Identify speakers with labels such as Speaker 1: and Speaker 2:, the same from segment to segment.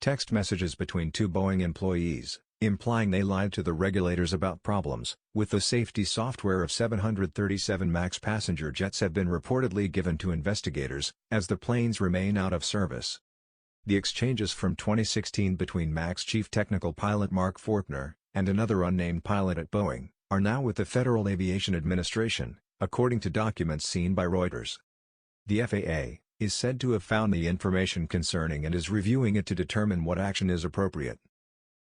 Speaker 1: Text messages between two Boeing employees, implying they lied to the regulators about problems with the safety software of 737 MAX passenger jets have been reportedly given to investigators, as the planes remain out of service. The exchanges from 2016 between MAX chief technical pilot Mark Fortner and another unnamed pilot at Boeing are now with the Federal Aviation Administration, according to documents seen by Reuters. The FAA is said to have found the information concerning and is reviewing it to determine what action is appropriate.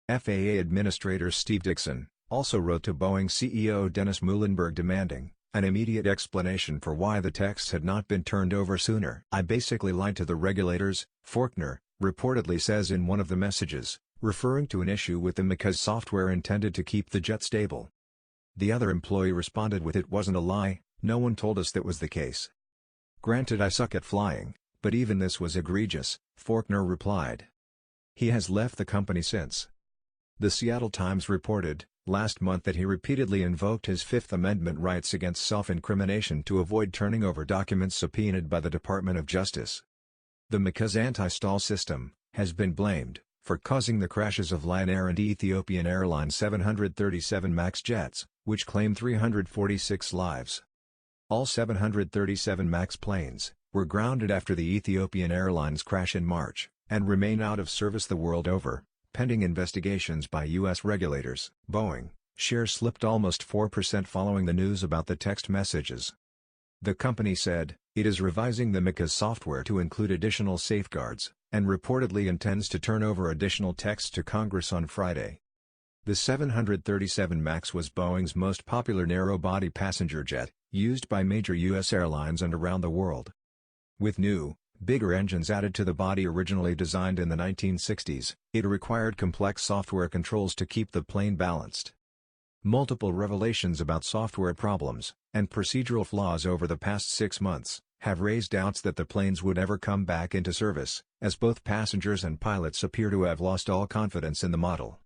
Speaker 1: FAA Administrator Steve Dickson also wrote to Boeing CEO Dennis Muilenburg demanding an immediate explanation for why the texts had not been turned over sooner. "I basically lied to the regulators," Fortner reportedly says in one of the messages, referring to an issue with the MAX software intended to keep the jet stable. The other employee responded with, "It wasn't a lie, no one told us that was the case. Granted, I suck at flying, but even this was egregious," Fortner replied. He has left the company since. The Seattle Times reported last month that he repeatedly invoked his Fifth Amendment rights against self-incrimination to avoid turning over documents subpoenaed by the Department of Justice. The MAX anti-stall system has been blamed for causing the crashes of Lion Air and Ethiopian Airlines 737 MAX jets, which claimed 346 lives. All 737 MAX planes were grounded after the Ethiopian Airlines crash in March, and remain out of service the world over, pending investigations by U.S. regulators. Boeing shares slipped almost 4% following the news about the text messages. The company said it is revising the MAX software to include additional safeguards, and reportedly intends to turn over additional texts to Congress on Friday. The 737 MAX was Boeing's most popular narrow-body passenger jet, used by major U.S. airlines and around the world. With new, bigger engines added to the body originally designed in the 1960s, it required complex software controls to keep the plane balanced. Multiple revelations about software problems and procedural flaws over the past 6 months have raised doubts that the planes would ever come back into service, as both passengers and pilots appear to have lost all confidence in the model.